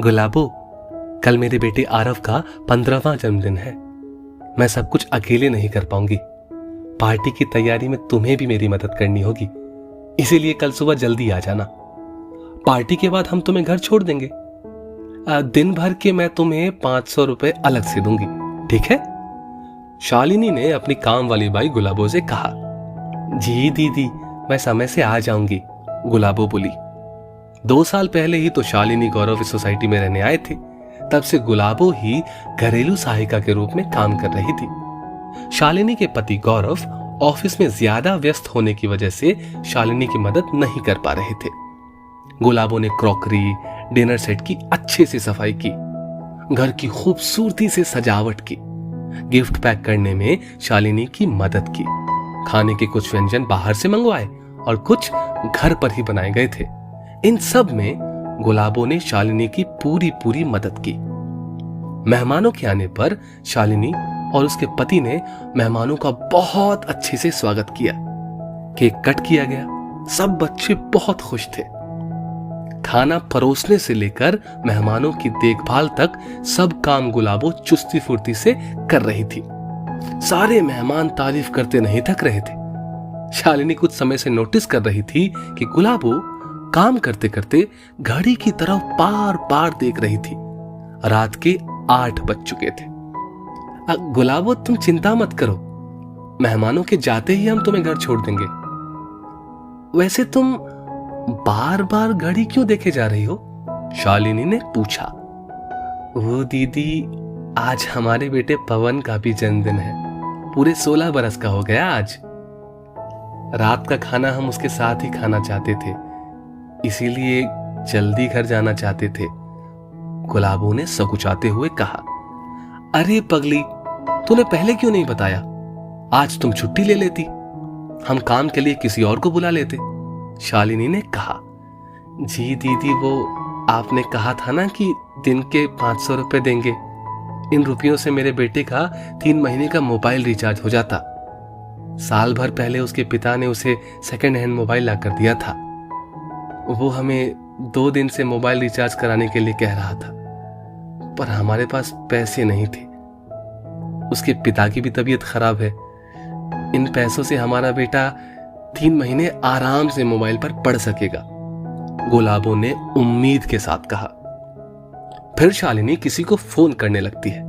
गुलाबो, कल मेरे बेटे आरव का 15वां जन्मदिन है। मैं सब कुछ अकेले नहीं कर पाऊंगी। पार्टी की तैयारी में तुम्हें भी मेरी मदद करनी होगी, इसीलिए कल सुबह जल्दी आ जाना। पार्टी के बाद हम तुम्हें घर छोड़ देंगे। दिन भर के मैं तुम्हें 500 रुपए अलग से दूंगी, ठीक है? शालिनी ने अपनी काम वाली बाई गुलाबो से कहा। जी दीदी, मैं समय से आ जाऊंगी, गुलाबो बोली। 2 साल पहले ही तो शालिनी गौरव इस सोसाइटी में रहने आए थे। तब से गुलाबो ही घरेलू सहायिका के रूप में काम कर रही थी। शालिनी के पति गौरव ऑफिस में ज्यादा व्यस्त होने की वजह से शालिनी की मदद नहीं कर पा रहे थे। गुलाबो ने क्रॉकरी, डिनर सेट की अच्छे से सफाई की, घर की खूबसूरती से सजावट की, गिफ्ट पैक करने में शालिनी की मदद की, खाने के कुछ व्यंजन बाहर से मंगवाए और कुछ घर पर ही बनाए गए थे। इन सब में गुलाबो ने शालिनी की पूरी मदद की। मेहमानों के आने पर शालिनी और उसके पति ने मेहमानों का बहुत अच्छे से स्वागत किया। केक कट किया गया, सब बच्चे बहुत खुश थे। खाना परोसने से लेकर मेहमानों की देखभाल तक सब काम गुलाबो चुस्ती फुर्ती से कर रही थी। सारे मेहमान तारीफ करते नहीं थक रहे थे। शालिनी कुछ समय से नोटिस कर रही थी कि गुलाबो काम करते करते घड़ी की तरफ बार बार देख रही थी। रात के 8 बज चुके थे। गुलाबो, तुम चिंता मत करो, मेहमानों के जाते ही हम तुम्हें घर छोड़ देंगे। वैसे तुम बार बार घड़ी क्यों देखे जा रही हो? शालिनी ने पूछा। वो दीदी, आज हमारे बेटे पवन का भी जन्मदिन है। पूरे 16 बरस का हो गया आज। रात का खाना हम उसके साथ ही खाना चाहते थे, इसीलिए जल्दी घर जाना चाहते थे, गुलाबो ने सकुचाते हुए कहा। अरे पगली, तूने पहले क्यों नहीं बताया? आज तुम छुट्टी ले लेती, हम काम के लिए किसी और को बुला लेते, शालिनी ने कहा। जी दीदी, वो आपने कहा था ना कि दिन के 500 रुपए देंगे। इन रुपयों से मेरे बेटे का 3 महीने का मोबाइल रिचार्ज हो जाता। साल भर पहले उसके पिता ने उसे सेकंड हैंड मोबाइल ला कर दिया था। वो हमें 2 दिन से मोबाइल रिचार्ज कराने के लिए कह रहा था, पर हमारे पास पैसे नहीं थे। उसके पिता की भी तबीयत खराब है। इन पैसों से हमारा बेटा 3 महीने आराम से मोबाइल पर पढ़ सकेगा, गुलाबो ने उम्मीद के साथ कहा। फिर शालिनी किसी को फोन करने लगती है।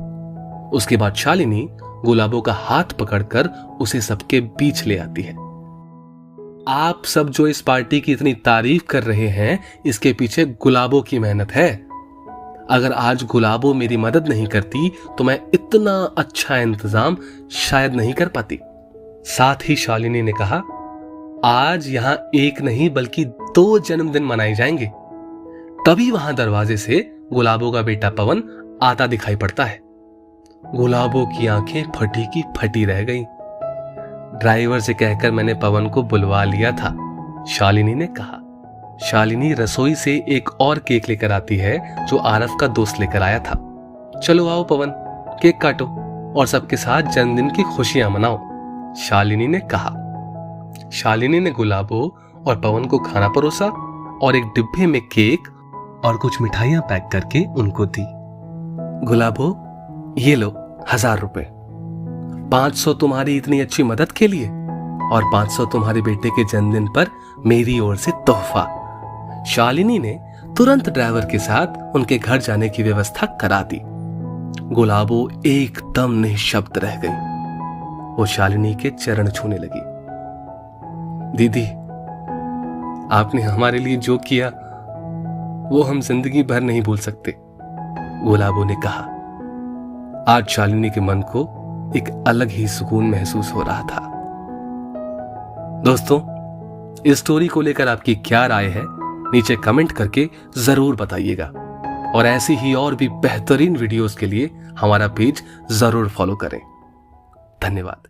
उसके बाद शालिनी गुलाबो का हाथ पकड़कर उसे सबके बीच ले आती है। आप सब जो इस पार्टी की इतनी तारीफ कर रहे हैं, इसके पीछे गुलाबो की मेहनत है। अगर आज गुलाबो मेरी मदद नहीं करती तो मैं इतना अच्छा इंतजाम शायद नहीं कर पाती। साथ ही शालिनी ने कहा, आज यहां एक नहीं बल्कि 2 जन्मदिन मनाए जाएंगे। तभी वहां दरवाजे से गुलाबो का बेटा पवन आता दिखाई पड़ता है। गुलाबो की आंखें फटी की फटी रह गईं। ड्राइवर से कहकर मैंने पवन को बुलवा लिया था, शालिनी ने कहा। शालिनी रसोई से एक और केक लेकर आती है जो आरव का दोस्त लेकर आया था। चलो आओ पवन, केक काटो और सबके साथ जन्मदिन की खुशियां मनाओ, शालिनी ने कहा। शालिनी ने गुलाबो और पवन को खाना परोसा और एक डिब्बे में केक और कुछ मिठाइयां पैक करके उनको दी। गुलाबो, ये लो 1000 रुपए। 500 तुम्हारी इतनी अच्छी मदद के लिए और 500 तुम्हारे बेटे के जन्मदिन पर मेरी ओर से तोहफा। शालिनी ने तुरंत ड्राइवर के साथ उनके घर जाने की व्यवस्था करा दी। गुलाबो एकदम निःशब्द रह गई। वो शालिनी के चरण छूने लगी। दीदी, आपने हमारे लिए जो किया वो हम जिंदगी भर नहीं भूल सकते, गुलाबो ने कहा। आज शालिनी के मन को एक अलग ही सुकून महसूस हो रहा था। दोस्तों, इस स्टोरी को लेकर आपकी क्या राय है, नीचे कमेंट करके जरूर बताइएगा और ऐसी ही और भी बेहतरीन वीडियोस के लिए हमारा पेज जरूर फॉलो करें। धन्यवाद।